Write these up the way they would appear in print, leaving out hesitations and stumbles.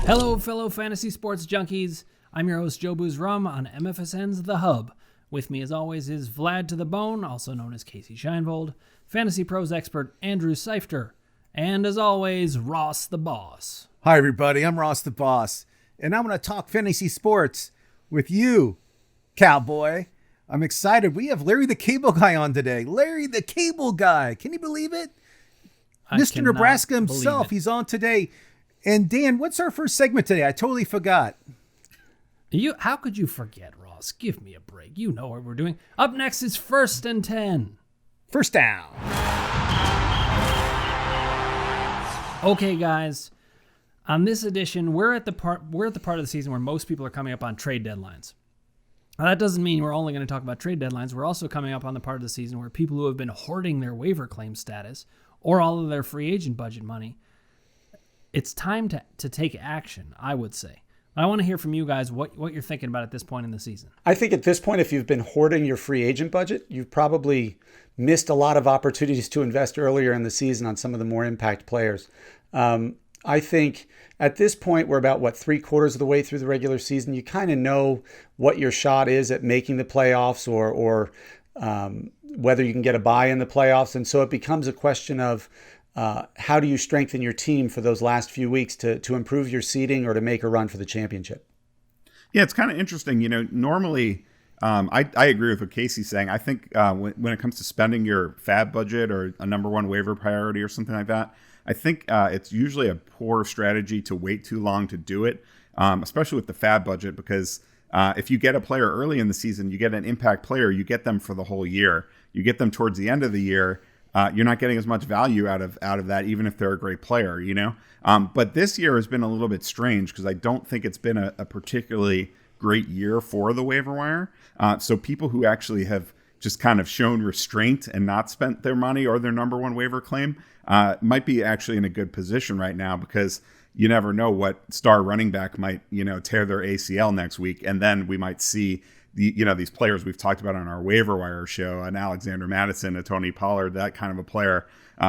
Hello, fellow fantasy sports junkies. I'm your host, Joe Booze Rum, on MFSN's The Hub. With me, as always, is Vlad to the Bone, also known as Casey Scheinvold, Fantasy Pros expert Andrew Seifter, and, as always, Ross the Boss. Hi, everybody. I'm Ross the Boss, and I'm going to talk fantasy sports with you, cowboy. I'm excited. We have Larry the Cable Guy on today. Larry the Cable Guy. Can you believe it? Mr. Nebraska himself. He's on today. And Dan, what's our first segment today? I totally forgot. How could you forget, Ross? Give me a break. You know what we're doing. Up next is First and 10. First down. Okay, guys. On this edition, we're at the part of the season where most people are coming up on trade deadlines. Now, that doesn't mean we're only going to talk about trade deadlines. We're also coming up on the part of the season where people who have been hoarding their waiver claim status or all of their free agent budget money, it's time to take action, I would say. I want to hear from you guys what you're thinking about at this point in the season. I think at this point, if you've been hoarding your free agent budget, you've probably missed a lot of opportunities to invest earlier in the season on some of the more impact players. I think at this point, we're about, 3/4 of the way through the regular season. You kind of know what your shot is at making the playoffs or whether you can get a bye in the playoffs. And so it becomes a question of how do you strengthen your team for those last few weeks to improve your seeding or to make a run for the championship? Yeah, it's kind of interesting. Normally, I agree with what Casey's saying. I think when it comes to spending your fab budget or a number one waiver priority or something like that, I think it's usually a poor strategy to wait too long to do it, especially with the fab budget, because if you get a player early in the season, you get an impact player, you get them for the whole year. You get them towards the end of the year, you're not getting as much value out of that, even if they're a great player, But this year has been a little bit strange because I don't think it's been a particularly great year for the waiver wire. So people who actually have just kind of shown restraint and not spent their money or their number one waiver claim might be actually in a good position right now, because you never know what star running back might, tear their ACL next week. And then we might see these players we've talked about on our waiver wire show, an Alexander Madison, a Tony Pollard, that kind of a player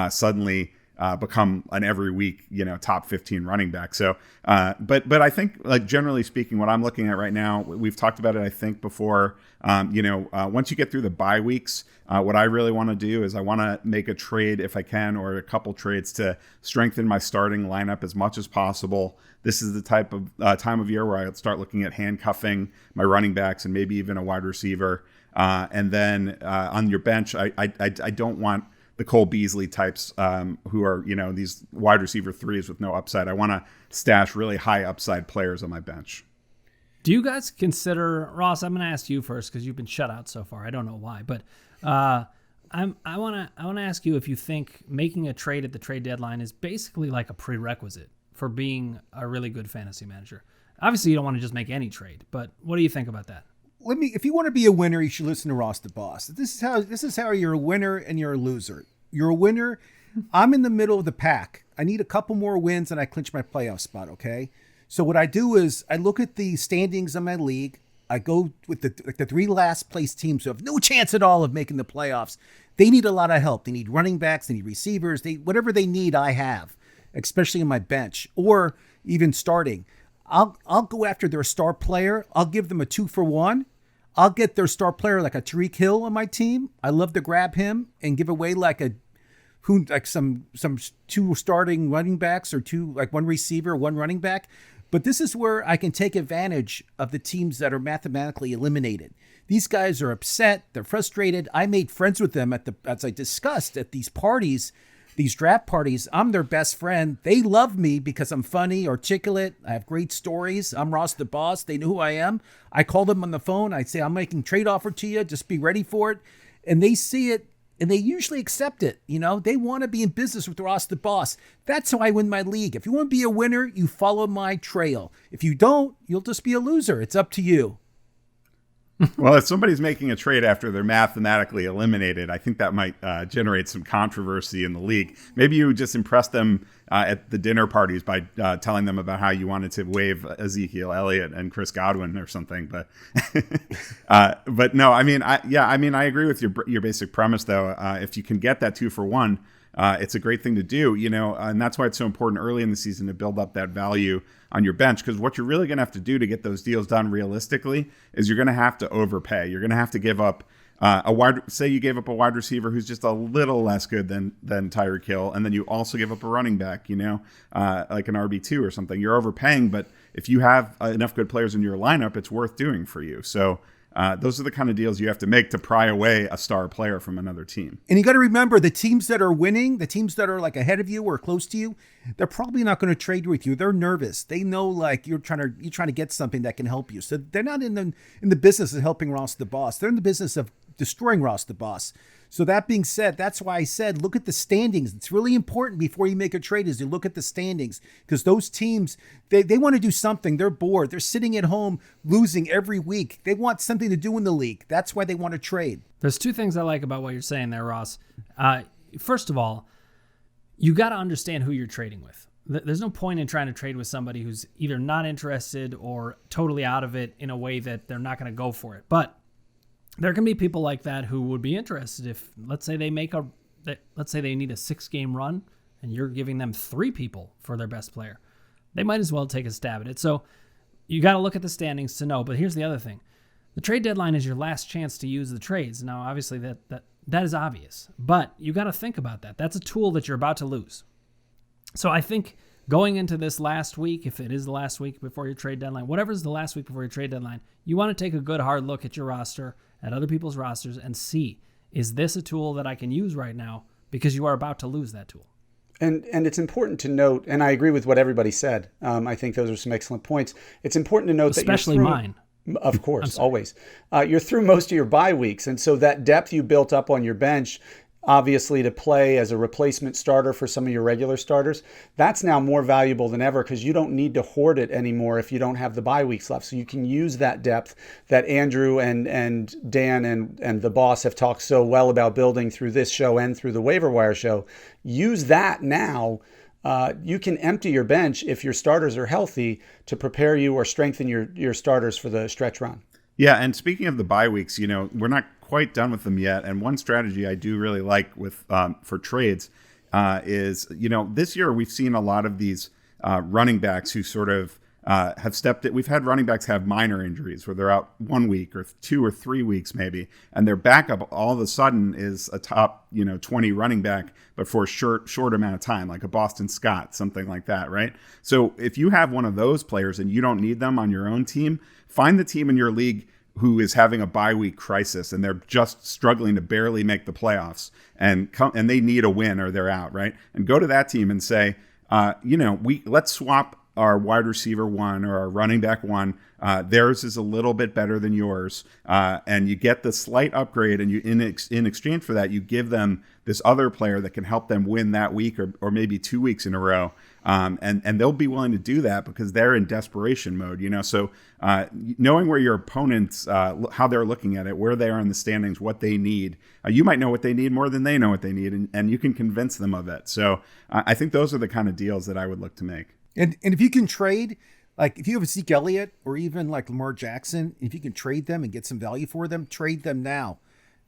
suddenly become an every week, top 15 running back. So, but I think, like, generally speaking, what I'm looking at right now, we've talked about it, I think, before, once you get through the bye weeks, what I really want to do is I want to make a trade if I can, or a couple trades to strengthen my starting lineup as much as possible. This is the type of time of year where I start looking at handcuffing my running backs and maybe even a wide receiver. And then on your bench, I don't want the Cole Beasley types who are, these wide receiver threes with no upside. I want to stash really high upside players on my bench. Do you guys consider, Ross, I'm going to ask you first because you've been shut out so far. I don't know why, but I want to ask you if you think making a trade at the trade deadline is basically like a prerequisite for being a really good fantasy manager. Obviously, you don't want to just make any trade, but what do you think about that? If you want to be a winner, you should listen to Ross the Boss. This is how you're a winner and you're a loser. You're a winner. I'm in the middle of the pack. I need a couple more wins and I clinch my playoff spot, okay? So what I do is I look at the standings of my league. I go with the three last place teams who have no chance at all of making the playoffs. They need a lot of help. They need running backs, they need receivers, whatever they need, I have, especially in my bench or even starting. I'll go after their star player. I'll give them a 2-for-1. I'll get their star player like a Tyreek Hill on my team. I love to grab him and give away some two starting running backs or two, like one receiver, one running back. But this is where I can take advantage of the teams that are mathematically eliminated. These guys are upset. They're frustrated. I made friends with them as I discussed at these parties, these draft parties. I'm their best friend. They love me because I'm funny, articulate. I have great stories. I'm Ross the Boss. They know who I am. I call them on the phone. I say, I'm making a trade offer to you. Just be ready for it. And they see it and they usually accept it. They want to be in business with Ross the Boss. That's how I win my league. If you want to be a winner, you follow my trail. If you don't, you'll just be a loser. It's up to you. Well, if somebody's making a trade after they're mathematically eliminated, I think that might generate some controversy in the league. Maybe you just impress them at the dinner parties by telling them about how you wanted to waive Ezekiel Elliott and Chris Godwin or something. But but no, I agree with your basic premise though. If you can get that 2-for-1, it's a great thing to do, and that's why it's so important early in the season to build up that value on your bench, because what you're really going to have to do to get those deals done realistically is you're going to have to overpay. You're going to have to give up say you gave up a wide receiver who's just a little less good than Tyreek Hill, and then you also give up a running back, like an RB2 or something. You're overpaying, but if you have enough good players in your lineup, it's worth doing for you. So those are the kind of deals you have to make to pry away a star player from another team. And you got to remember, the teams that are winning, the teams that are like ahead of you or close to you, they're probably not going to trade with you. They're nervous. They know like you're trying to get something that can help you. So they're not in the business of helping Ross the Boss. They're in the business of destroying Ross the Boss. So that being said, that's why I said look at the standings. It's really important before you make a trade is you look at the standings, because those teams, they want to do something. They're bored. They're sitting at home losing every week. They want something to do in the league. That's why they want to trade. There's two things I like about what you're saying there, Ross. First of all, you got to understand who you're trading with. There's no point in trying to trade with somebody who's either not interested or totally out of it in a way that they're not going to go for it. But there can be people like that who would be interested if, let's say they need a 6-game run and you're giving them 3 people for their best player. They might as well take a stab at it. So you got to look at the standings to know. But here's the other thing. The trade deadline is your last chance to use the trades. Now, obviously that is obvious, but you got to think about that. That's a tool that you're about to lose. So I think going into this last week, if it is the last week before your trade deadline, whatever's the last week before your trade deadline, you want to take a good hard look at your roster, at other people's rosters, and see, is this a tool that I can use right now? Because you are about to lose that tool. And it's important to note, and I agree with what everybody said. I think those are some excellent points. It's important to note especially that mine. Of course, always. You're through most of your bye weeks, and so that depth you built up on your bench, obviously to play as a replacement starter for some of your regular starters, that's now more valuable than ever because you don't need to hoard it anymore if you don't have the bye weeks left. So you can use that depth that Andrew and Dan and the boss have talked so well about building through this show and through the waiver wire show. Use that now. You can empty your bench if your starters are healthy to prepare you or strengthen your starters for the stretch run. Yeah, and speaking of the bye weeks, we're not quite done with them yet. And one strategy I do really like with for trades is, this year we've seen a lot of these running backs who sort of have stepped it. We've had running backs have minor injuries where they're out 1 week or 2 or 3 weeks maybe, and their backup all of a sudden is a top 20 running back, but for a short amount of time, like a Boston Scott, something like that, right? So if you have one of those players and you don't need them on your own team, find the team in your league who is having a bye week crisis and they're just struggling to barely make the playoffs and they need a win or they're out, right? And go to that team and say, let's swap our wide receiver 1 or our running back 1. Theirs is a little bit better than yours, and you get the slight upgrade. And you, in exchange for that, you give them this other player that can help them win that week or maybe 2 weeks in a row. And they'll be willing to do that because they're in desperation mode. So knowing where your opponents, how they're looking at it, where they are in the standings, what they need, you might know what they need more than they know what they need, and you can convince them of it. So I think those are the kind of deals that I would look to make. And if you can trade, like if you have a Zeke Elliott or even like Lamar Jackson, if you can trade them and get some value for them, trade them now,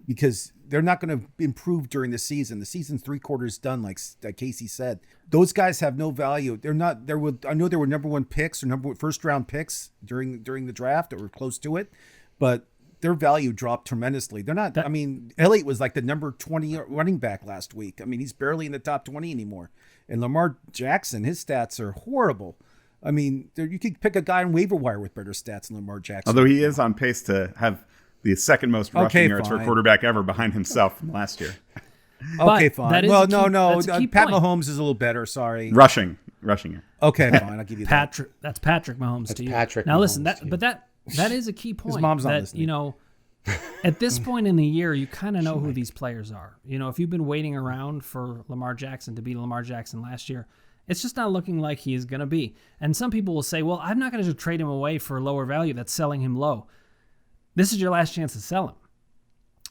because they're not going to improve during the season. The season's 3/4 done, like Casey said. Those guys have no value. They're not. I know there were number 1 picks or first round picks during the draft or close to it, but their value dropped tremendously. They're not. Elliott was like the number 20 running back last week. He's barely in the top 20 anymore. And Lamar Jackson, his stats are horrible. You could pick a guy on waiver wire with better stats than Lamar Jackson. Although he is on pace to have the second most rushing yards for a quarterback ever behind himself from last year. Okay, fine. Well, no. Pat Mahomes is a little better. Sorry. Rushing. Okay, fine. I'll give you that. That's Patrick Mahomes to you. Patrick now, Mahomes listen, that is a key point. His mom's not that, listening. At this point in the year, you kind of know who these players are. If you've been waiting around for Lamar Jackson to be Lamar Jackson last year, it's just not looking like he is going to be. And some people will say, well, I'm not going to trade him away for a lower value. That's selling him low. This is your last chance to sell him.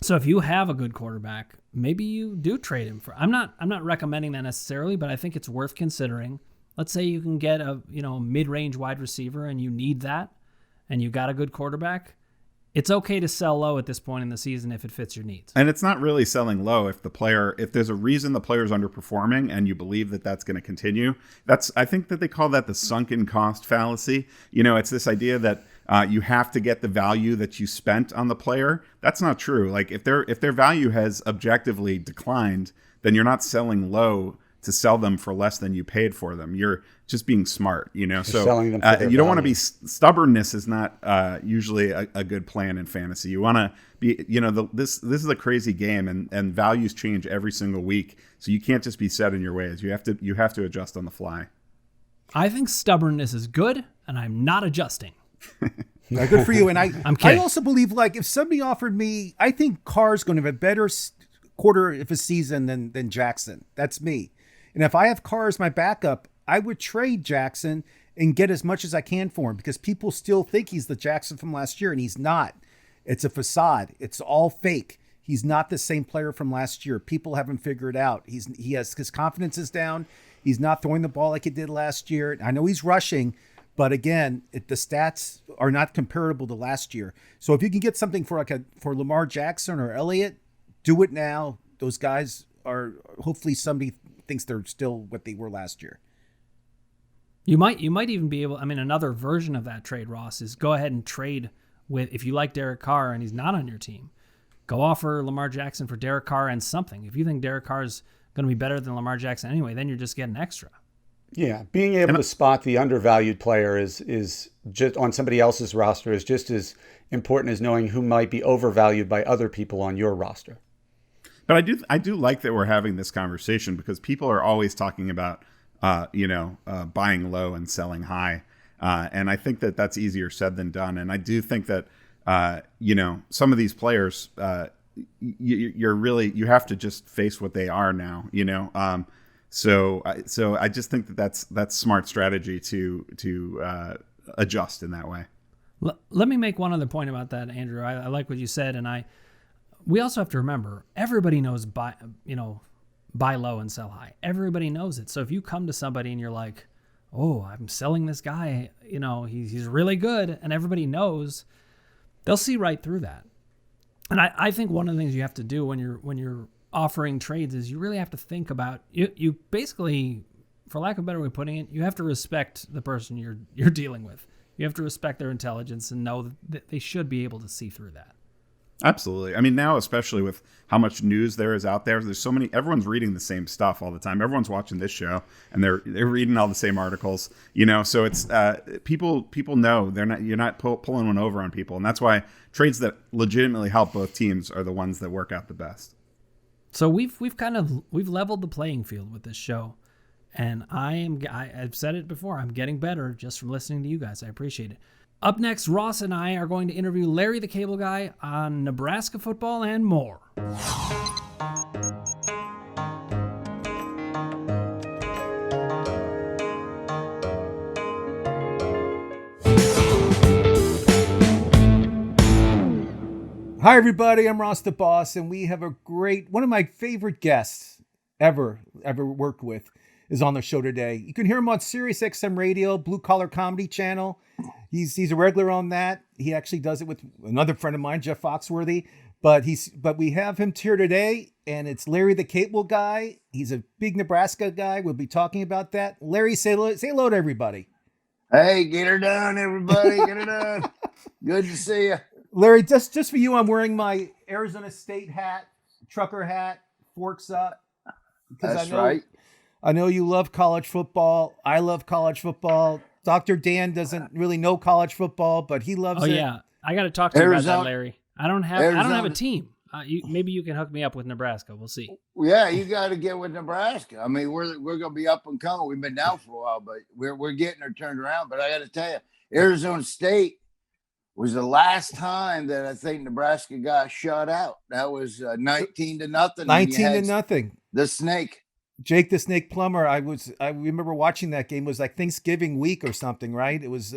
So if you have a good quarterback, maybe you do trade him for. I'm not recommending that necessarily, but I think it's worth considering. Let's say you can get a mid-range wide receiver and you need that, and you got a good quarterback. it's okay to sell low at this point in the season if it fits your needs. And it's not really selling low if there's a reason the player's underperforming and you believe that that's going to continue. I think that they call that the sunken cost fallacy. It's this idea that you have to get the value that you spent on the player. That's not true. Like if their value has objectively declined, then you're not selling low to sell them for less than you paid for them. You're just being smart, So selling them for their you don't want to value. be stubbornness is not usually a good plan in fantasy. You want to be, this is a crazy game, and values change every single week. So you can't just be set in your ways. You have to adjust on the fly. I think stubbornness is good, and I'm not adjusting. Good for you. And I'm kidding. I also believe, like, if somebody offered me, I think Carr's going to have a better quarter of a season than Jackson. That's me. And if I have Carr as my backup, I would trade Jackson and get as much as I can for him, because people still think he's the Jackson from last year, and he's not. It's a facade. It's all fake. He's not the same player from last year. People haven't figured out. His confidence is down. He's not throwing the ball like he did last year. I know he's rushing, but again, the stats are not comparable to last year. So if you can get something for Lamar Jackson or Elliott, do it now. Those guys are, hopefully somebody thinks they're still what they were last year. You might even be able, another version of that trade, Ross, is go ahead and trade with, if you like Derek Carr and he's not on your team, go offer Lamar Jackson for Derek Carr and something. If you think Derek Carr is going to be better than Lamar Jackson anyway, then you're just getting extra. Yeah, being able to spot the undervalued player is just on somebody else's roster is just as important as knowing who might be overvalued by other people on your roster. But I do like that we're having this conversation, because people are always talking about buying low and selling high, and I think that that's easier said than done. And I do think that some of these players, you have to just face what they are now. So I just think that that's smart strategy to adjust in that way. Let me make one other point about that, Andrew. I like what you said, and we also have to remember, everybody knows buy low and sell high. Everybody knows it. So if you come to somebody and you're like, "Oh, I'm selling this guy, he's really good," and everybody knows, they'll see right through that. And I think one of the things you have to do when you're offering trades is you really have to think about, you basically, for lack of a better way of putting it, you have to respect the person you're dealing with. You have to respect their intelligence and know that they should be able to see through that. Absolutely. Now, especially with how much news there is out there, there's so many, everyone's reading the same stuff all the time. Everyone's watching this show and they're reading all the same articles, so it's, people know you're not pulling one over on people. And that's why trades that legitimately help both teams are the ones that work out the best. So we've leveled the playing field with this show, and I've said it before, I'm getting better just from listening to you guys. I appreciate it. Up next, Ross and I are going to interview Larry the Cable Guy on Nebraska football and more. Hi, everybody. I'm Ross the Boss, and we have one of my favorite guests ever worked with is on the show today. You can hear him on Sirius XM Radio, Blue Collar Comedy Channel. He's a regular on that. He actually does it with another friend of mine, Jeff Foxworthy. But we have him here today, and it's Larry the Cable Guy. He's a big Nebraska guy. We'll be talking about that. Larry, say hello to everybody. Hey, get her done, everybody. Get her done. Good to see you. Larry, just for you, I'm wearing my Arizona State hat, trucker hat, forks up. That's right. I know you love college football. I love college football. Dr. Dan doesn't really know college football, but he loves it. Oh yeah, I got to talk to you about Arizona- that, Larry. I don't have a team. Maybe you can hook me up with Nebraska. We'll see. Yeah, you got to get with Nebraska. We're going to be up and coming. We've been down for a while, but we're getting her turned around. But I got to tell you, Arizona State was the last time that I think Nebraska got shut out. That was 19-0. 19-0. The Snake. Jake the Snake Plumber. I remember watching that game. It was like Thanksgiving week or something, right? It was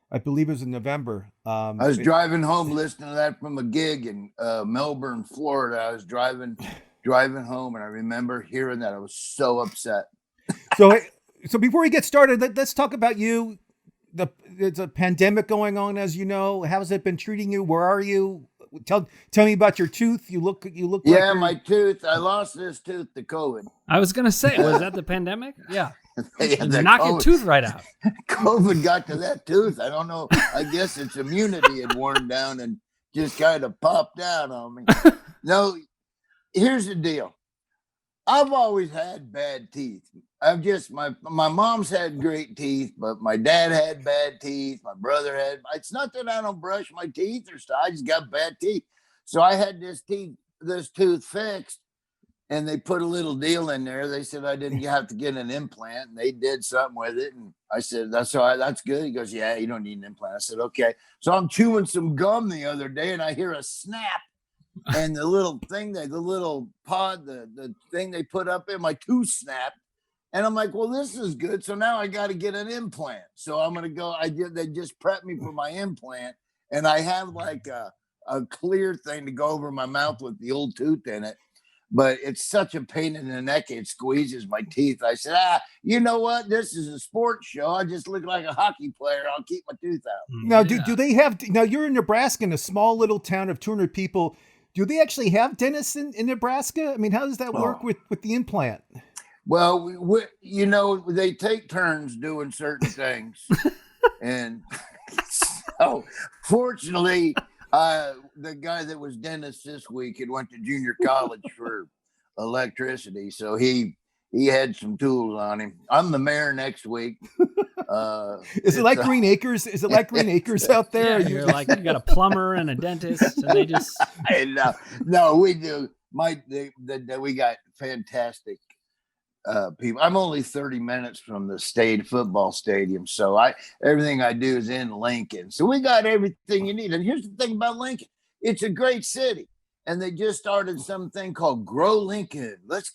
I believe it was in November. I was driving home listening to that from a gig in Melbourne, Florida. I was driving home, and I remember hearing that. I was so upset. So before we get started, let's talk about you. there's a pandemic going on, as you know. How's it been treating you? Where are you? Tell me about your tooth. You look like Yeah, you're- my tooth. I lost this tooth to COVID. I was gonna say, was that the pandemic? Yeah. Yeah, the Knock your tooth right out. COVID got to that tooth. I don't know. I guess its immunity had worn down and just kind of popped out on me. No, here's the deal. I've always had bad teeth. I've just my mom's had great teeth, but my dad had bad teeth. My brother had. It's not that I don't brush my teeth or stuff. I just got bad teeth. So I had this tooth fixed, and they put a little deal in there. They said I didn't have to get an implant, and they did something with it. And I said, "That's all right. That's good." He goes, "Yeah, you don't need an implant." I said, "Okay." So I'm chewing some gum the other day, and I hear a snap. And the little thing, the little pod, the thing they put up in my tooth snapped. And I'm like, well, this is good. So now I got to get an implant. So I'm going to go. They just prepped me for my implant. And I have like a clear thing to go over my mouth with the old tooth in it. But it's such a pain in the neck. It squeezes my teeth. I said, you know what? This is a sports show. I just look like a hockey player. I'll keep my tooth out. Now, do they have, now you're in Nebraska, in a small little town of 200 people. Do they actually have dentists in Nebraska? I mean, how does that work with the implant? Well, they take turns doing certain things. And so, fortunately, the guy that was dentist this week had went to junior college for electricity. So he had some tools on him. I'm the mayor next week. Is it like Green Acres? Is it like Green Acres out there? Yeah, you're like, you got a plumber and a dentist, and they just. No, we do. We got fantastic people. I'm only 30 minutes from the state football stadium, so everything I do is in Lincoln. So we got everything you need. And here's the thing about Lincoln: it's a great city. And they just started something called Grow Lincoln. Let's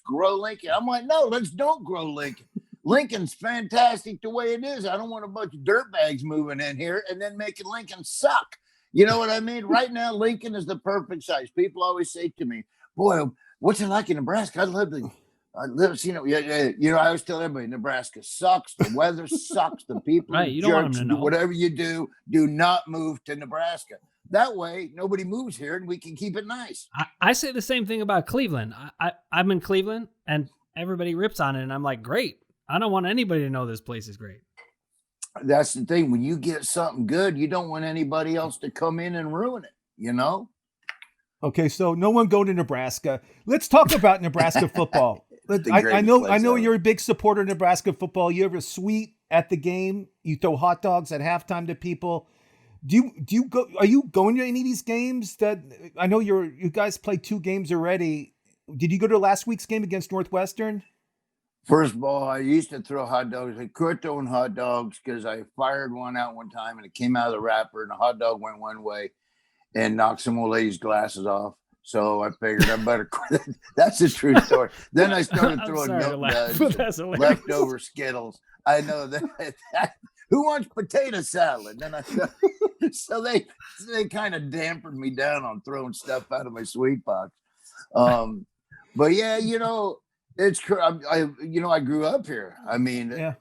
grow Lincoln. I'm like, no, don't grow Lincoln. Lincoln's fantastic the way it is. I don't want a bunch of dirtbags moving in here and then making Lincoln suck. You know what I mean? Right now, Lincoln is the perfect size. People always say to me, boy, what's it like in Nebraska? I live, I always tell everybody, Nebraska sucks. The weather sucks. The people right, you don't want them to know. Whatever you do not move to Nebraska. That way, nobody moves here and we can keep it nice. I say the same thing about Cleveland. I'm in Cleveland and everybody rips on it. And I'm like, great. I don't want anybody to know this place is great. That's the thing. When you get something good, you don't want anybody else to come in and ruin it, you know? Okay, so no one go to Nebraska. Let's talk about Nebraska football. I know you're a big supporter of Nebraska football. You have a suite at the game. You throw hot dogs at halftime to people. Do you go? Are you going to any of these games? That I know you guys played 2 games already. Did you go to last week's game against Northwestern? First of all, I used to throw hot dogs. I quit throwing hot dogs because I fired one out one time and it came out of the wrapper and the hot dog went one way and knocked some old lady's glasses off. So I figured I better quit. That's a true story. Then I started throwing leftover Skittles. I know that. Who wants potato salad? Then so they kind of dampened me down on throwing stuff out of my sweet box. But yeah, it's I grew up here. I mean, yeah.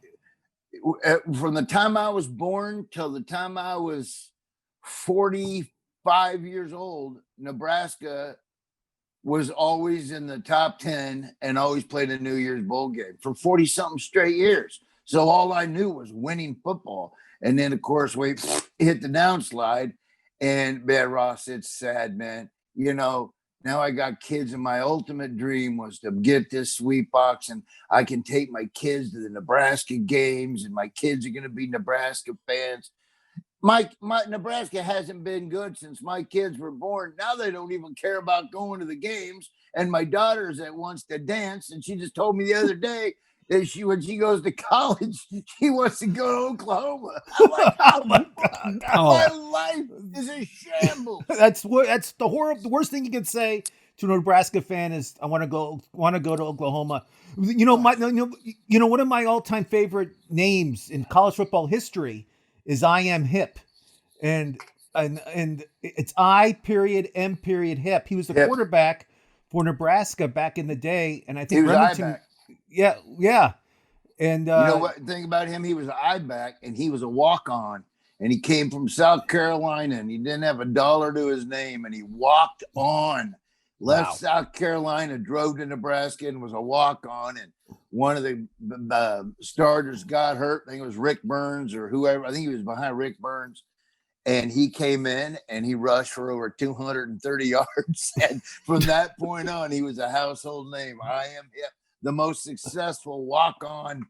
From the time I was born till the time I was 45 years old, Nebraska was always in the top 10 and always played a New Year's bowl game for 40 something straight years. So all I knew was winning football. And then of course we hit the downslide, and man, Ross, it's sad, man. Now I got kids, and my ultimate dream was to get this sweet box, and I can take my kids to the Nebraska games, and my kids are going to be Nebraska fans. My Nebraska hasn't been good since my kids were born. Now they don't even care about going to the games. And my daughter's that wants to dance, and she just told me the other day that when she goes to college, she wants to go to Oklahoma. I'm like, oh my God, my life is a shambles. That's the worst thing you can say to a Nebraska fan is, I want to go to Oklahoma. One of my all-time favorite names in college football history is I Am Hip, and it's I.M. Hip. He was the quarterback for Nebraska back in the day, and I think he was Remington. Yeah. And You know what? Think about him. He was an I-back, and he was a walk-on, and he came from South Carolina, and he didn't have a dollar to his name, and he walked on, left Wow. South Carolina, drove to Nebraska, and was a walk-on. And one of the starters got hurt. I think it was Rick Burns or whoever. I think he was behind Rick Burns. And he came in and he rushed for over 230 yards. And from that point on, he was a household name. I am the most successful walk-on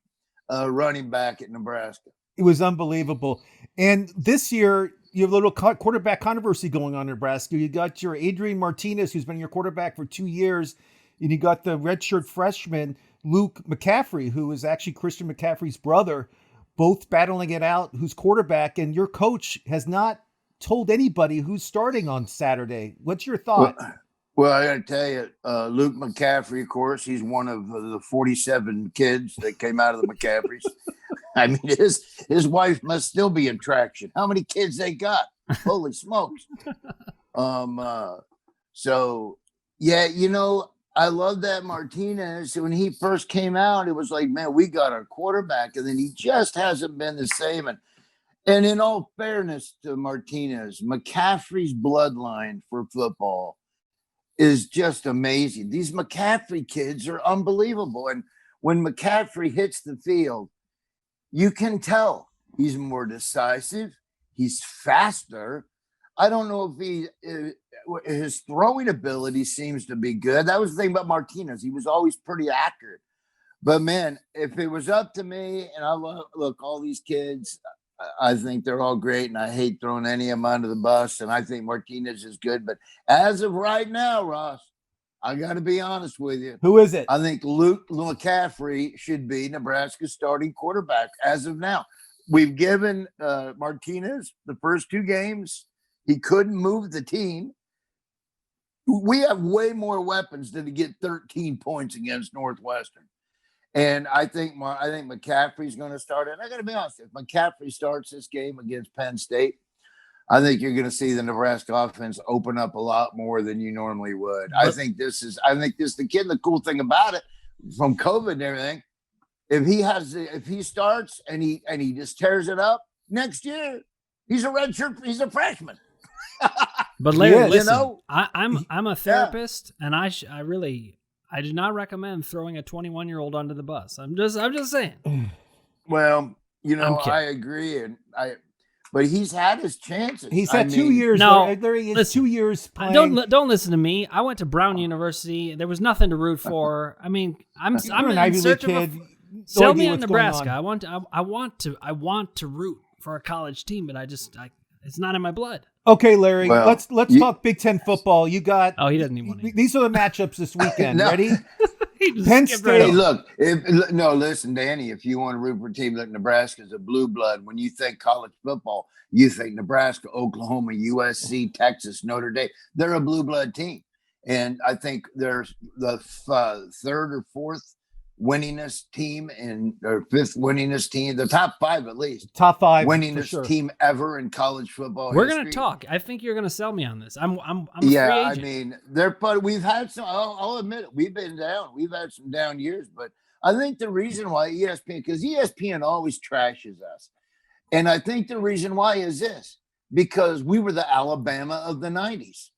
running back at Nebraska. it was unbelievable. And this year, you have a little quarterback controversy going on in Nebraska. You got your Adrian Martinez, who's been your quarterback for 2 years, and you got the redshirt freshman Luke McCaffrey, who is actually Christian McCaffrey's brother, both battling it out, who's quarterback. And your coach has not told anybody who's starting on Saturday. What's your thought? Well, I got to tell you, Luke McCaffrey, of course, he's one of the 47 kids that came out of the McCaffreys. I mean, his wife must still be in traction. How many kids they got? Holy smokes. So, yeah, you know, I love that Martinez. When he first came out, it was like, man, we got our quarterback. And then he just hasn't been the same. And in all fairness to Martinez, McCaffrey's bloodline for football is just amazing. These McCaffrey kids are unbelievable. And when McCaffrey hits the field, you can tell he's more decisive. He's faster. I don't know if his throwing ability seems to be good. That was the thing about Martinez. He was always pretty accurate. But, man, if it was up to me, and look, all these kids, I think they're all great, and I hate throwing any of them under the bus, and I think Martinez is good. But as of right now, Ross, I got to be honest with you. Who is it? I think Luke McCaffrey should be Nebraska's starting quarterback as of now. We've given Martinez the first 2 games. He couldn't move the team. We have way more weapons than to get 13 points against Northwestern. And I think McCaffrey's going to start. And I got to be honest, if McCaffrey starts this game against Penn State, I think you're going to see the Nebraska offense open up a lot more than you normally would. I think this is the kid. The cool thing about it, from COVID and everything, if he starts and he just tears it up next year, he's a freshman. But Larry, listen, you know, I'm a therapist, and I do not recommend throwing a 21-year-old under the bus. I'm just saying. Well, you know, I agree, but he's had his chances. He's had 2 years. Larry, it's 2 years playing. Don't listen to me. I went to Brown University. There was nothing to root for. I mean, I'm an Ivy League kid. Sell me on Nebraska. I want to root for a college team, but it's not in my blood. Okay, Larry, let's talk Big Ten football. You got. Oh, he doesn't even want to. These are the matchups this weekend. No. Ready? Penn State. Hey, look. Listen, Danny. If you want to root for a team like Nebraska's a blue blood, when you think college football, you think Nebraska, Oklahoma, USC, Texas, Notre Dame. They're a blue blood team, and I think they're the third or fourth winningest team or fifth winningest team, the top 5 at least. Top 5 winningest team ever in college football. We're history. gonna talk. I think you're gonna sell me on this. I'm a yeah, free I agent. mean, we've had some. I'll admit it. We've been down. We've had some down years, but I think the reason why because ESPN always trashes us, and I think the reason why is this: because we were the Alabama of the '90s.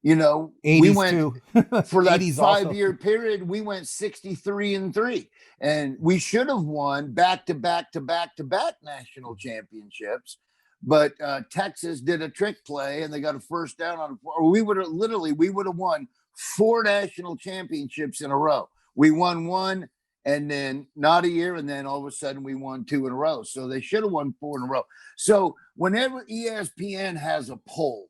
You know, we went for that 5-year period. We went 63-3, and we should have won back-to-back national championships. But Texas did a trick play, and they got a first down on. We would have won 4 national championships in a row. We won 1, and then not a year, and then all of a sudden we won 2 in a row. So they should have won 4 in a row. So whenever ESPN has a poll,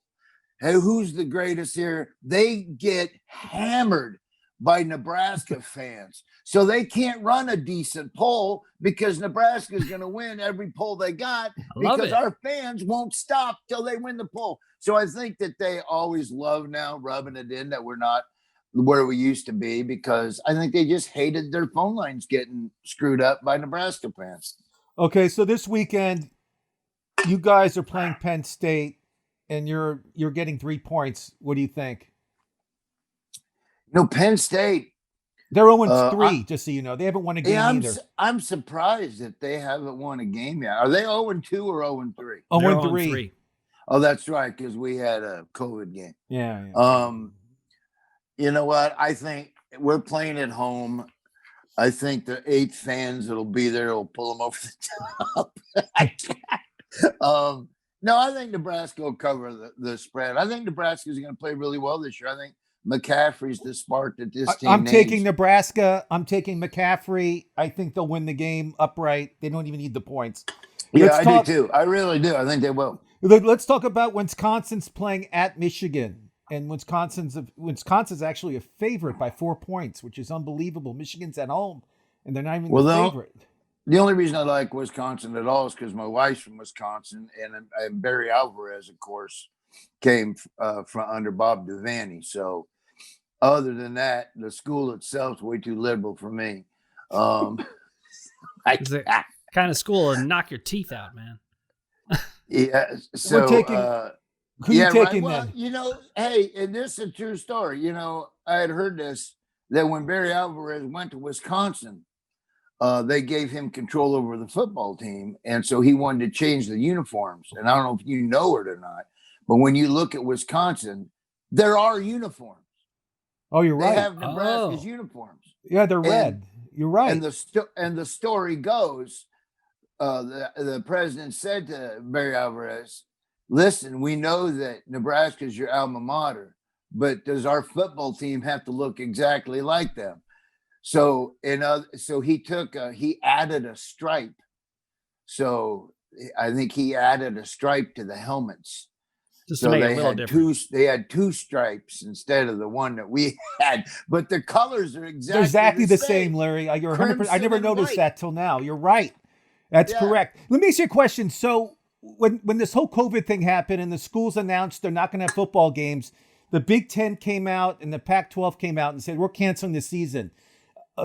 hey, who's the greatest here? They get hammered by Nebraska fans. So they can't run a decent poll because Nebraska is going to win every poll they got because our fans won't stop till they win the poll. So I think that they always love now rubbing it in that we're not where we used to be because I think they just hated their phone lines getting screwed up by Nebraska fans. Okay, so this weekend, you guys are playing Penn State. And you're getting 3 points. What do you think? Penn State, They're 0 I, 3, just so you know. They haven't won a game yeah, either. I'm surprised that they haven't won a game yet. Are they 0-2 or 0-3? 0 They're 3. 3. Oh, that's right, because we had a COVID game. Yeah. You know what? I think we're playing at home. I think the 8 fans that'll be there will pull them over the top. No, I think Nebraska will cover the spread. I think Nebraska is going to play really well this year. I think McCaffrey's the spark that this team I'm needs. taking Nebraska. I'm taking McCaffrey. I think they'll win the game upright. They don't even need the points. Yeah, I do too. I really do. I think they will. Let's talk about Wisconsin's playing at Michigan. And Wisconsin's actually a favorite by 4 points, which is unbelievable. Michigan's at home, and they're not even the favorite. The only reason I like Wisconsin at all is because my wife's from Wisconsin, and Barry Alvarez, of course, came from under Bob Devaney. So, other than that, the school itself is way too liberal for me. It's the kind of school to knock your teeth out, man. Yeah. So We're taking. Who you taking right. Well, then? hey, and this is a true story. I had heard this, that when Barry Alvarez went to Wisconsin, they gave him control over the football team. And so he wanted to change the uniforms. And I don't know if you know it or not, but when you look at Wisconsin, there are uniforms. Oh, you're right. They have Nebraska's uniforms. Yeah, they're red. You're right. And the story goes, the president said to Barry Alvarez, listen, we know that Nebraska is your alma mater, but does our football team have to look exactly like them? So, so he added a stripe. So I think he added a stripe to the helmets. Just so to make it a little different. They had 2 stripes instead of the one that we had, but the colors are exactly the same, Larry. You're 100%. I never noticed that till now. You're right. That's correct. Let me ask you a question. So when this whole COVID thing happened and the schools announced they're not going to have football games, the Big Ten came out and the Pac-12 came out and said, we're canceling the season.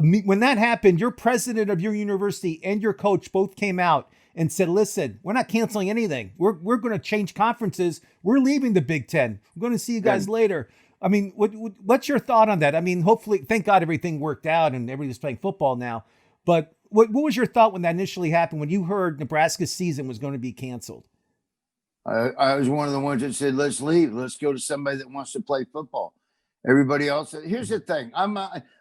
When that happened, your president of your university and your coach both came out and said, listen, we're not canceling anything. We're going to change conferences. We're leaving the Big Ten. We're going to see you guys later. I mean, what's your thought on that? I mean, hopefully, thank God everything worked out and everybody's playing football now. But what was your thought when that initially happened, when you heard Nebraska's season was going to be canceled? I was one of the ones that said, let's leave. Let's go to somebody that wants to play football. Everybody else. Here's the thing.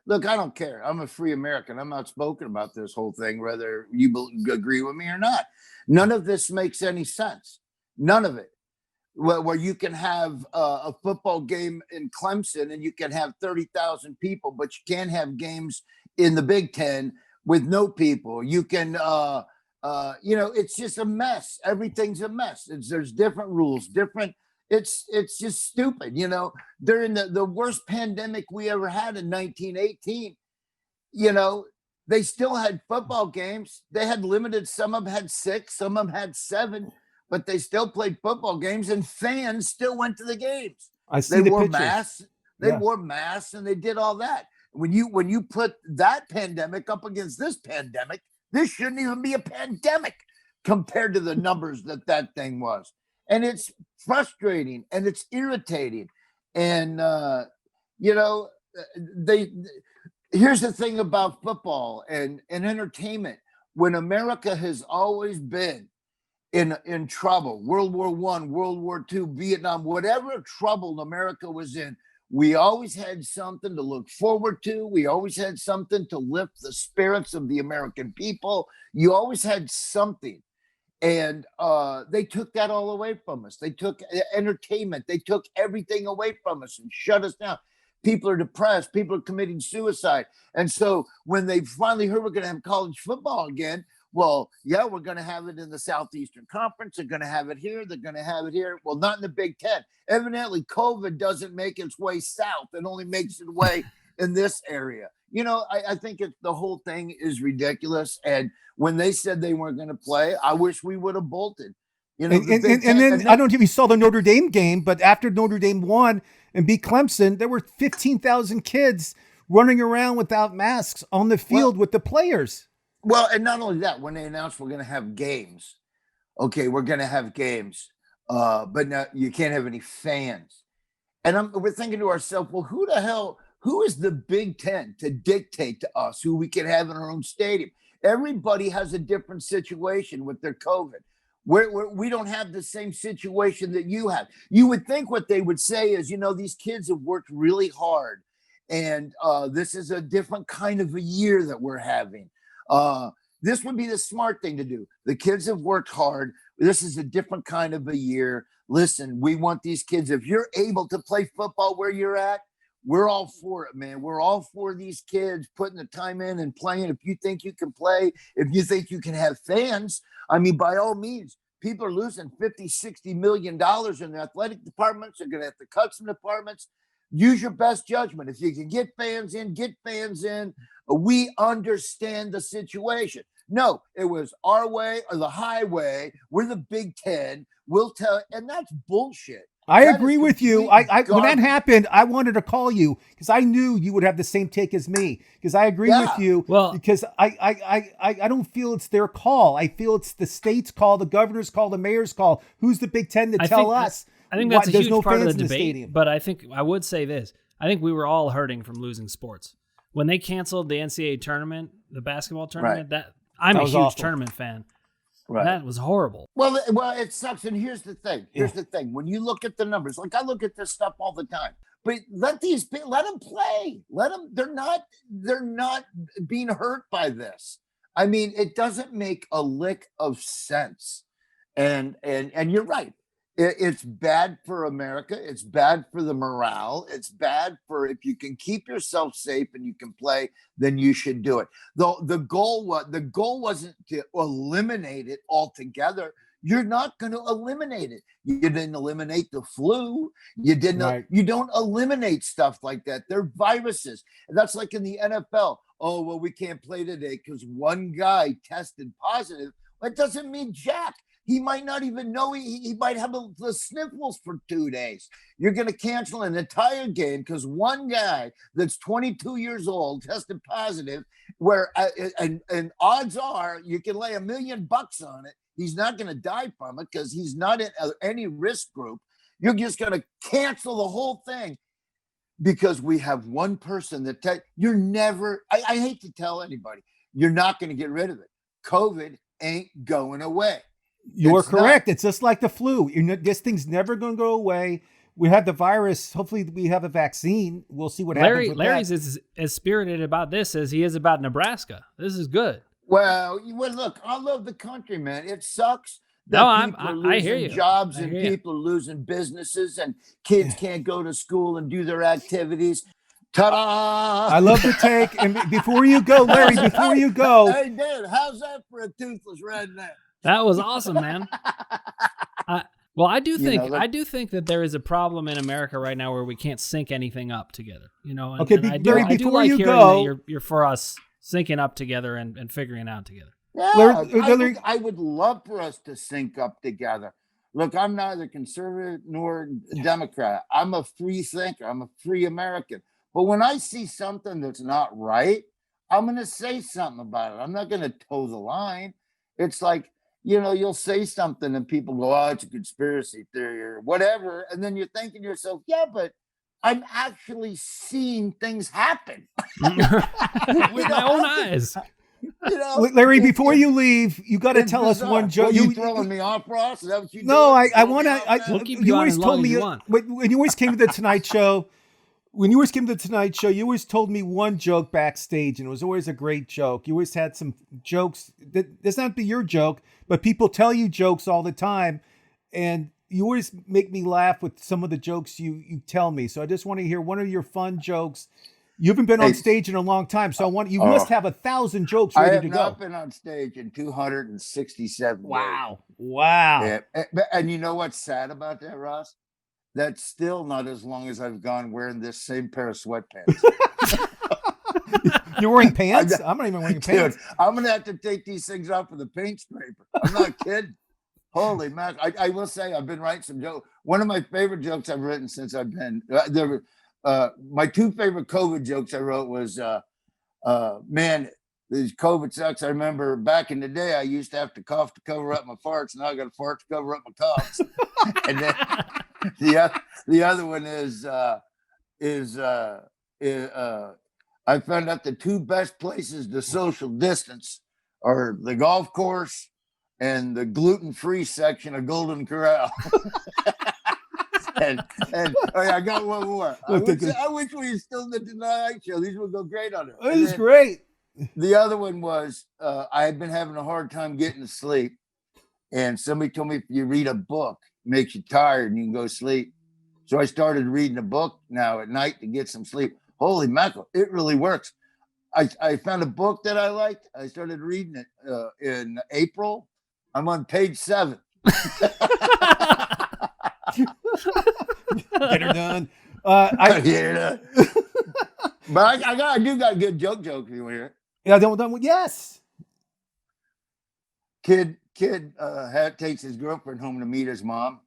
Look, I don't care. I'm a free American. I'm outspoken about this whole thing, whether you agree with me or not. None of this makes any sense. None of it. Where you can have a football game in Clemson and you can have 30,000 people, but you can't have games in the Big Ten with no people. You can, it's just a mess. Everything's a mess. There's different rules, it's just stupid. During the worst pandemic we ever had in 1918, they still had football games. They had limited, some of them had 6, some of them had 7, but they still played football games and fans still went to the games. They wore masks. They wore masks and they did all that. When you put that pandemic up against this pandemic, this shouldn't even be a pandemic compared to the numbers that thing was. And it's frustrating and it's irritating. And, here's the thing about football and entertainment. When America has always been in trouble, World War I, World War II, Vietnam, whatever trouble America was in, we always had something to look forward to. We always had something to lift the spirits of the American people. You always had something. And they took that all away from us. They took entertainment. They took everything away from us and shut us down. People are depressed. People are committing suicide. And so when they finally heard we're going to have college football again, well, yeah, we're going to have it in the Southeastern Conference. They're going to have it here. They're going to have it here. Well, not in the Big Ten. Evidently, COVID doesn't make its way south. It only makes its way in this area. I think the whole thing is ridiculous. And when they said they weren't going to play, I wish we would have bolted. And then I don't know if you saw the Notre Dame game, but after Notre Dame won and beat Clemson, there were 15,000 kids running around without masks on the field with the players. Well, and not only that, when they announced we're going to have games, okay, we're going to have games, but now you can't have any fans. And we're thinking to ourselves, well, who the hell Who is the Big Ten to dictate to us who we can have in our own stadium? Everybody has a different situation with their COVID. We don't have the same situation that you have. You would think what they would say is, these kids have worked really hard, and this is a different kind of a year that we're having. This would be the smart thing to do. The kids have worked hard. This is a different kind of a year. Listen, we want these kids, if you're able to play football where you're at, we're all for it, man. We're all for these kids putting the time in and playing. If you think you can play, if you think you can have fans, I mean, by all means, people are losing $50-60 million in the athletic departments. They're going to have to cut some departments. Use your best judgment. If you can get fans in, get fans in. We understand the situation. No, it was our way or the highway. We're the Big Ten. We'll tell, and that's bullshit. I That agree is with you. complete When that garbage. happened, I wanted to call you because I knew you would have the same take as me. Because I agree with Yeah. you. Well- because I don't feel it's their call. I feel it's the state's call, the governor's call, the mayor's call. Who's the Big Ten to tell us? I think that's a there's huge no part of fans the in debate. stadium? But I think I would say this: I think we were all hurting from losing sports when they canceled the NCAA tournament, the basketball tournament. I'm That a was huge awful. tournament fan. Right. That was horrible. Well, it sucks. And here's the thing. When you look at the numbers, like I look at this stuff all the time, but let them play. They're not being hurt by this. I mean, it doesn't make a lick of sense. And you're right. It's bad for America. It's bad for the morale. It's bad for, if you can keep yourself safe and you can play, then you should do it. The goal wasn't to eliminate it altogether. You're not going to eliminate it. You didn't eliminate the flu. You didn't. Right. You don't eliminate stuff like that. They're viruses. And that's like in the NFL. Oh, well, we can't play today because one guy tested positive. That doesn't mean jack. He might not even know he might have the sniffles for 2 days. You're going to cancel an entire game because one guy that's 22 years old tested positive, where and odds are you can lay $1 million on it. He's not going to die from it because he's not in any risk group. You're just going to cancel the whole thing because we have one person that you're never. I hate to tell anybody, you're not going to get rid of it. COVID ain't going away. You're It's correct. not. It's just like the flu. This thing's never going to go away. We have the virus. Hopefully, we have a vaccine. We'll see what happens with Larry's that. as spirited about this as he is about Nebraska. This is good. Well, look, I love the country, man. It sucks that No, people are I hear losing you. jobs I and hear you. people are losing businesses and kids can't go to school and do their activities. Ta-da! I love the take. And before you go, Larry, before you go, Hey, dude, how's that for a toothless redneck? That was awesome, man. Well, I do think look- I do think that there is a problem in America right now where we can't sync anything up together. And, Okay, and Larry, I do before like you hearing go- that you're for us syncing up together and figuring it out together. Yeah, Larry- I would love for us to sync up together. Look, I'm neither conservative nor Democrat. I'm a free thinker. I'm a free American. But when I see something that's not right, I'm going to say something about it. I'm not going to toe the line. It's like, you'll say something and people go, oh, it's a conspiracy theory or whatever. And then you're thinking to yourself, yeah, but I'm actually seeing things happen. With my own eyes. Larry, before you leave, you got to It's tell us bizarre. one joke. You throwing me off, Ross? Is that what you No, doing? I Throwing want me off to. now? We'll keep You you on always as told long as me you want. when you always came to the Tonight Show. When you always came to the Tonight Show, you always told me one joke backstage, and it was always a great joke. You always had some jokes that does not be your joke, but people tell you jokes all the time, and you always make me laugh with some of the jokes you tell me. So I just want to hear one of your fun jokes. You haven't been on stage in a long time, so you must have 1,000 jokes I ready have to not go. been on stage in 267 Wow. days. Yeah. And you know what's sad about that, Ross? That's still not as long as I've gone wearing this same pair of sweatpants. You're wearing pants? I'm not even wearing Dude, pants. I'm going to have to take these things off with a paint scraper. I'm not kidding. Holy man. I will say I've been writing some jokes. One of my favorite jokes I've written since I've been my two favorite COVID jokes I wrote was, man, this COVID sucks. I remember back in the day, I used to have to cough to cover up my farts. Now I got to fart to cover up my coughs. And then the other one is I found out the two best places to social distance are the golf course and the gluten-free section of Golden Corral. and I got one more. I wish we were still in the Tonight Show. These would go great on it. This is great. The other one was I had been having a hard time getting to sleep, and somebody told me if you read a book, it makes you tired and you can go sleep. So I started reading a book now at night to get some sleep. Holy mackerel, it really works. I found a book that I liked. I started reading it in April. I'm on page 7. Get her done. But I do got a good joke if you hear it. Yeah, don't. Yes. Kid takes his girlfriend home to meet his mom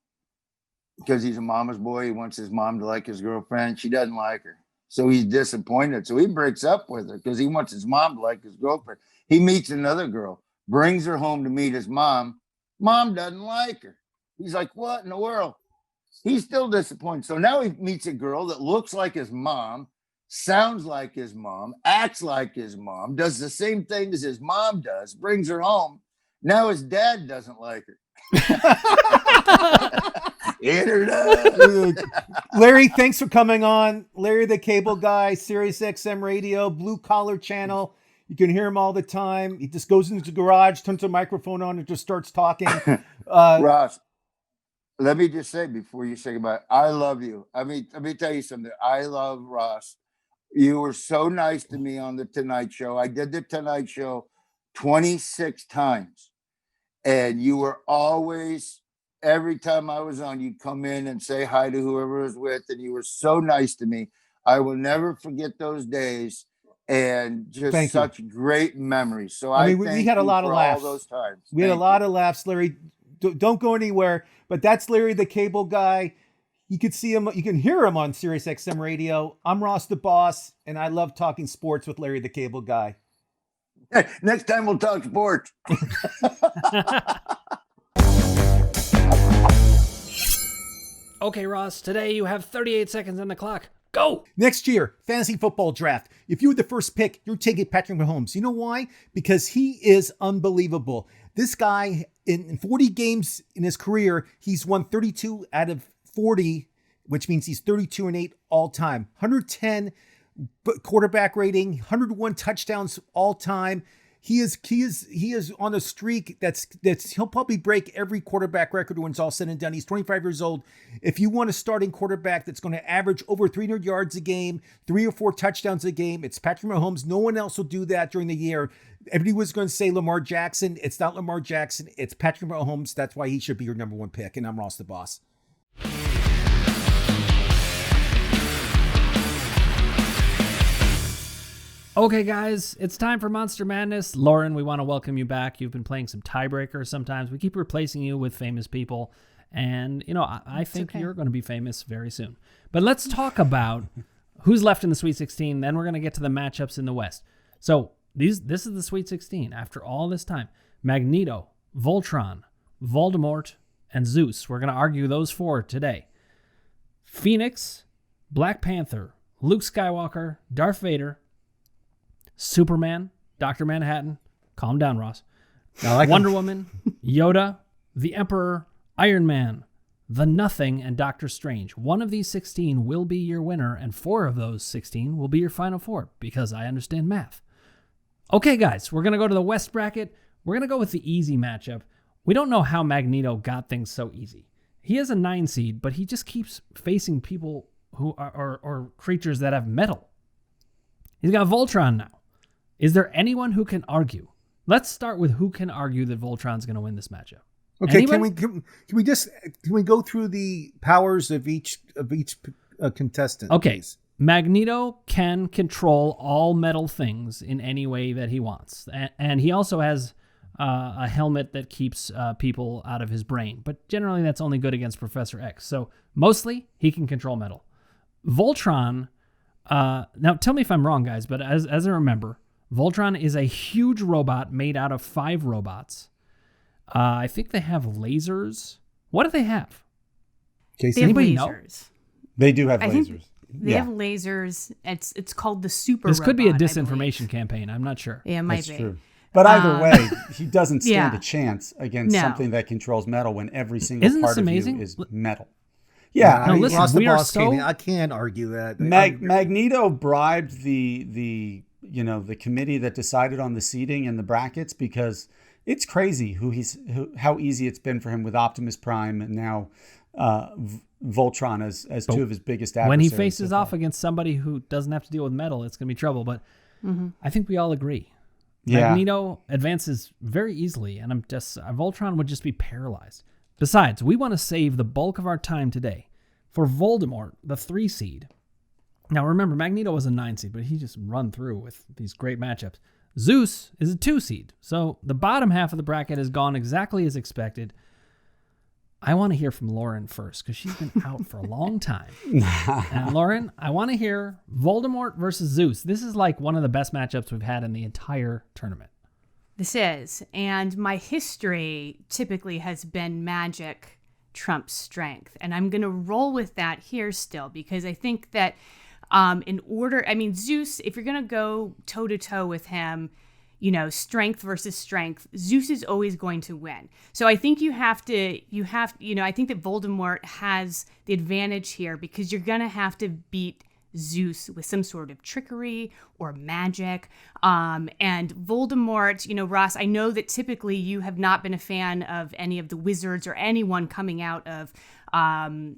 because he's a mama's boy. He wants his mom to like his girlfriend. She doesn't like her, so he's disappointed. So he breaks up with her because he wants his mom to like his girlfriend. He meets another girl, brings her home to meet his mom. Mom doesn't like her. He's like, what in the world? He's still disappointed. So now he meets a girl that looks like his mom, sounds like his mom, acts like his mom, does the same thing as his mom does, brings her home. Now his dad doesn't like her. Larry, thanks for coming on. Larry the Cable Guy, Sirius XM Radio, Blue Collar Channel. You can hear him all the time. He just goes into the garage, turns the microphone on, and just starts talking. Ross, let me just say before you say goodbye, I love you. I mean, let me tell you something. I love Ross. You were so nice to me on the Tonight Show. I did the Tonight Show 26 times. And you were always, every time I was on, you'd come in and say hi to whoever I was with. And you were so nice to me. I will never forget those days. And just such great memories. So I mean, we had a lot of laughs. All those times. We had a lot of laughs, Larry. Don't go anywhere. But that's Larry the Cable Guy. You can see him. You can hear him on Sirius XM Radio. I'm Ross the Boss, and I love talking sports with Larry the Cable Guy. Hey, next time we'll talk sports. Okay, Ross, today you have 38 seconds on the clock. Go! Next year, fantasy football draft. If you were the first pick, you're taking Patrick Mahomes. You know why? Because he is unbelievable. This guy, in 40 games in his career, he's won 32 out of 40, which means he's 32-8 all time. 110 quarterback rating, 101 touchdowns all time. He is on a streak that's he'll probably break every quarterback record when it's all said and done. He's 25 years old. If you want a starting quarterback that's going to average over 300 yards a game, 3 or 4 touchdowns a game, it's Patrick Mahomes. No one else will do that during the year. Everybody was going to say Lamar Jackson. It's not Lamar Jackson. It's Patrick Mahomes. That's why he should be your number 1 pick. And I'm Ross the Boss. Okay, guys, it's time for Monster Madness. Lauren, we want to welcome you back. You've been playing some tiebreakers sometimes. We keep replacing you with famous people. And, you know, I think you're going to be famous very soon. But let's talk about who's left in the Sweet 16. Then we're going to get to the matchups in the West. So this is the Sweet 16. After all this time, Magneto, Voltron, Voldemort, and Zeus. We're going to argue those 4 today. Phoenix, Black Panther, Luke Skywalker, Darth Vader, Superman, Dr. Manhattan, calm down, Ross. Wonder Woman, Yoda, the Emperor, Iron Man, the Nothing, and Doctor Strange. One of these 16 will be your winner, and 4 of those 16 will be your final 4, because I understand math. Okay, guys, we're going to go to the West bracket. We're going to go with the easy matchup. We don't know how Magneto got things so easy. He is a 9 seed, but he just keeps facing people who are or creatures that have metal. He's got Voltron now. Is there anyone who can argue? Let's start with who can argue that Voltron's going to win this matchup. Okay, Anyone? can we go through the powers of each contestant? Okay, please? Magneto can control all metal things in any way that he wants, and he also has a helmet that keeps people out of his brain. But generally, that's only good against Professor X. So mostly, he can control metal. Voltron. Now, tell me if I'm wrong, guys, but as I remember, Voltron is a huge robot made out of 5 robots. I think they have lasers. What do they have? Casey? They have Anybody know? lasers. They do have I lasers. think They have lasers. It's called the super. This could be a robot, I disinformation campaign. I'm not sure. believe. Yeah, it might That's be. true. But either way, he doesn't stand yeah. a chance against No. something that controls metal when every single Isn't part this amazing? of you is metal. Yeah, No, I mean, listen, Ross the we are Boss came in. so- I can't argue that. Magneto bribed the committee that decided on the seating and the brackets because it's crazy how easy it's been for him with Optimus Prime and now Voltron as two of his biggest adversaries. When he so faces far. off against somebody who doesn't have to deal with metal, it's going to be trouble. But I think we all agree. Yeah. Magneto advances very easily, and Voltron would just be paralyzed. Besides, we want to save the bulk of our time today for Voldemort, the 3 seed. Now remember, Magneto was a 9 seed, but he just run through with these great matchups. Zeus is a 2 seed, so the bottom half of the bracket has gone exactly as expected. I want to hear from Lauren first, because she's been out for a long time. And Lauren, I want to hear Voldemort versus Zeus. This is like one of the best matchups we've had in the entire tournament. This is. And my history typically has been magic trumps strength. And I'm going to roll with that here still because I think that Zeus, if you're going to go toe to toe with him, strength versus strength, Zeus is always going to win. So I think I think that Voldemort has the advantage here because you're going to have to beat Zeus with some sort of trickery or magic. And Voldemort, Ross, I know that typically you have not been a fan of any of the wizards or anyone coming out of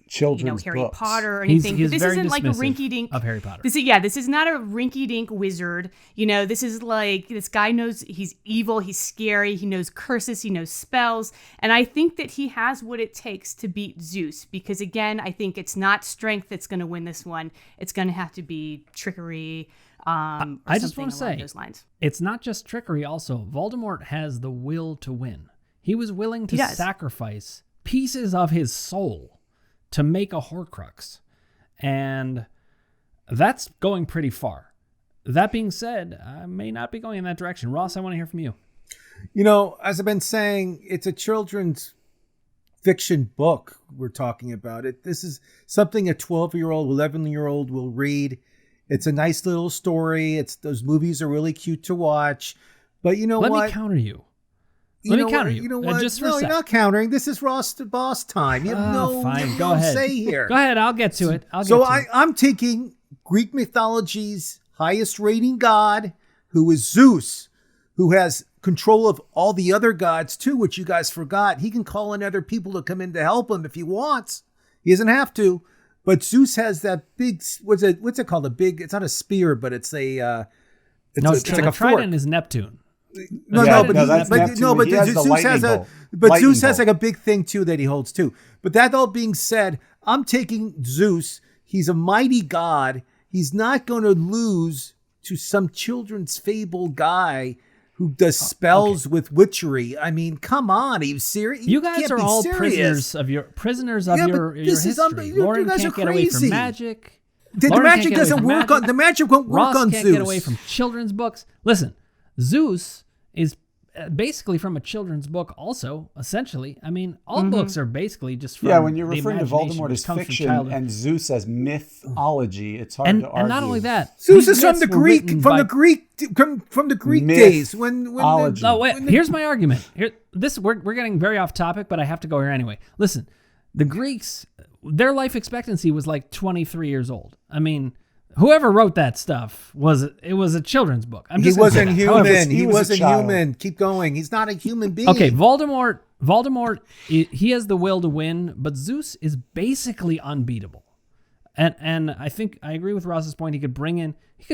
Children's Harry books. Potter or anything. He's but this very isn't like a dismissive rinky-dink of Harry Potter. This is not a rinky-dink wizard. This is like this guy knows he's evil, he's scary, he knows curses, he knows spells, and I think that he has what it takes to beat Zeus because again, I think it's not strength that's going to win this one. It's going to have to be trickery. I just want to say, those lines. It's not just trickery. Also, Voldemort has the will to win. He was willing to sacrifice pieces of his soul to make a Horcrux, and that's going pretty far. That being said, I may not be going in that direction. Ross, I want to hear from you. As I've been saying, it's a children's fiction book we're talking about. This is something a 12-year-old, 11-year-old will read. It's a nice little story. Those movies are really cute to watch. But Let me counter you. Let me counter you. You know what? Just for a no, sec. you're not countering. This is Ross the Boss time. You have fine. no Go ahead. say here. Go ahead. I'll get to it. I'm taking Greek mythology's highest rating god, who is Zeus, who has control of all the other gods too, which you guys forgot. He can call in other people to come in to help him if he wants. He doesn't have to. But Zeus has that big, what's it called? It's not a spear, but it's a, it's like a trident fork. is Neptune. Zeus has like a big thing too that he holds too. But that all being said, I'm taking Zeus. He's a mighty god. He's not going to lose to some children's fable guy who does spells with witchery. I mean, come on, are you serious? You guys are all serious. prisoners of your history. You Lauren guys can't are get away from crazy. magic. The Lauren magic can't get away doesn't from work on. The magic won't work Ross on can't Zeus. get away from children's books. Listen, Zeus is basically from a children's book also, essentially. I mean, all books are basically just from when you're the referring to imagination, Voldemort which as comes from fiction childhood. and Zeus as mythology, it's hard to argue. And not only that, Zeus these is from myths the were Greek, written from by- the Greek days when Mythology. Oh, wait, here's my argument. We're getting very off topic, but I have to go here anyway. Listen, the Greeks, their life expectancy was like 23 years old. I mean, whoever wrote that stuff was a children's book. He wasn't human. he He was a wasn't child. human. Keep going. He's not a human being. Okay, Voldemort, he has the will to win, but Zeus is basically unbeatable. And I think I agree with Ross's point. He could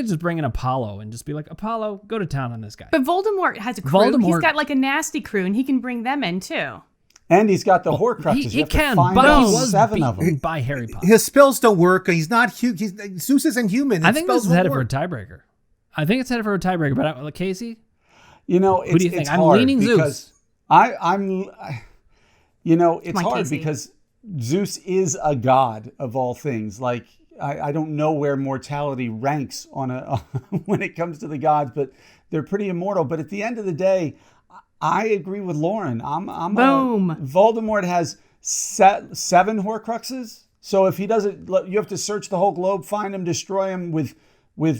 just bring in Apollo and just be like, Apollo, go to town on this guy. But Voldemort has a crew. He's got like a nasty crew, and he can bring them in too. And he's got the Horcruxes. He You have to can, find but out he was 7 of them. beaten by Harry Potter. His spells don't work. He's not human. Zeus isn't human. I His think spells this is won't headed for a work. tiebreaker. I think it's headed for a tiebreaker. But Casey, You know, it's, who do you think? it's I'm hard leaning because Zeus. It's on, hard Casey. because Zeus is a god of all things. Like I don't know where mortality ranks on when it comes to the gods, but they're pretty immortal. But at the end of the day, I agree with Lauren. Boom. Voldemort has 7 Horcruxes. So if he doesn't, you have to search the whole globe, find him, destroy him with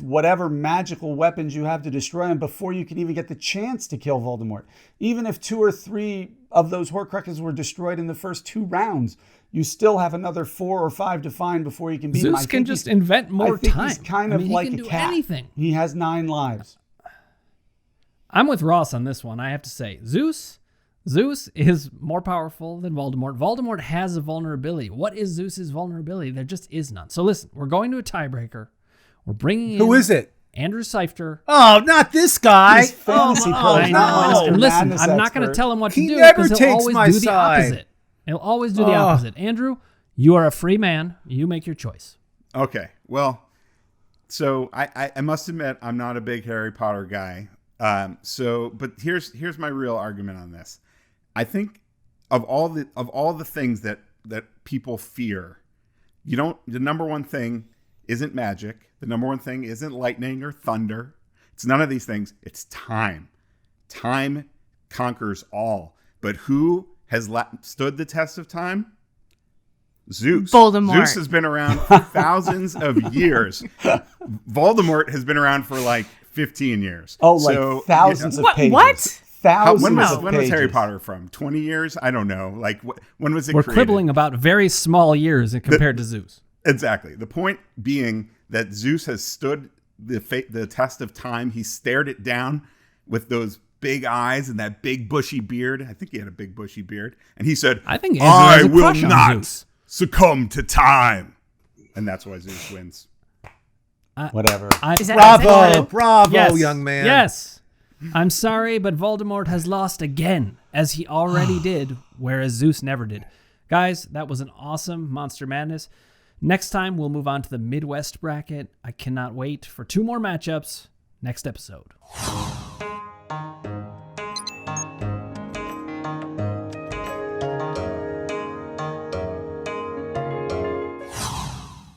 whatever magical weapons you have to destroy him before you can even get the chance to kill Voldemort. Even if 2 or 3 of those Horcruxes were destroyed in the first 2 rounds, you still have another 4 or 5 to find before you can beat him. Zeus can just invent more time. He's kind of like he can a do cat. anything. He has 9 lives. I'm with Ross on this one. I have to say, Zeus is more powerful than Voldemort. Voldemort has a vulnerability. What is Zeus's vulnerability? There just is none. So listen, we're going to a tiebreaker. We're bringing in... Who is it? Andrew Seifter. Oh, not this guy. He's fantasy oh, pros, I not know. Mr. And listen, Madness I'm not going to expert. tell him what to He do never because he'll takes always my do the side. opposite. He'll always do the opposite. Andrew, you are a free man. You make your choice. Okay. Well, so I must admit I'm not a big Harry Potter guy. But here's my real argument on this. I think of all the things that people fear, the number one thing isn't magic. The number one thing isn't lightning or thunder. It's none of these things. It's time. Time conquers all. But who has stood the test of time? Zeus. Voldemort. Zeus has been around for thousands of years. Voldemort has been around for like 15 years. Oh, like thousands of pages. What? Thousands when of was pages. Harry Potter from? 20 years? I don't know. Like when was it We're created? quibbling about very small years compared to Zeus. Exactly. The point being that Zeus has stood the test of time. He stared it down with those big eyes and that big bushy beard. I think he had a big bushy beard. And he said, I think Andrew has I a will crush on not Zeus. succumb to time. And that's why Zeus wins. Whatever. Is that Bravo, it? bravo, Yes, young man. Yes. I'm sorry, but Voldemort has lost again, as he already did, whereas Zeus never did. Guys, that was an awesome Monster Madness. Next time, we'll move on to the Midwest bracket. I cannot wait for 2 more matchups next episode.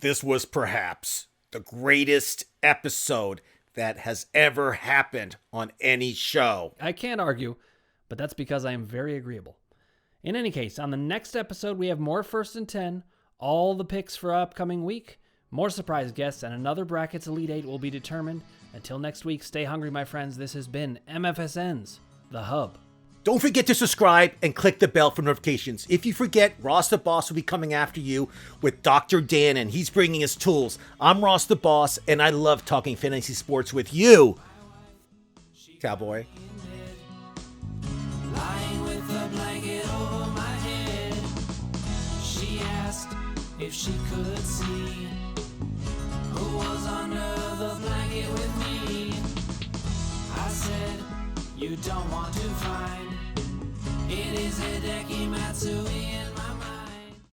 This was perhaps the greatest episode that has ever happened on any show. I can't argue, but that's because I am very agreeable. In any case, on the next episode, we have more First and 10, all the picks for upcoming week, more surprise guests, and another Brackets Elite 8 will be determined. Until next week, stay hungry, my friends. This has been MFSN's The Hub. Don't forget to subscribe and click the bell for notifications. If you forget, Ross the Boss will be coming after you with Dr. Dan, and he's bringing his tools. I'm Ross the Boss, and I love talking fantasy sports with you, cowboy. Lying with a blanket over my head, she asked if she could see who was under the blanket with me. I said, you don't want to find. It is Hideki Matsui in my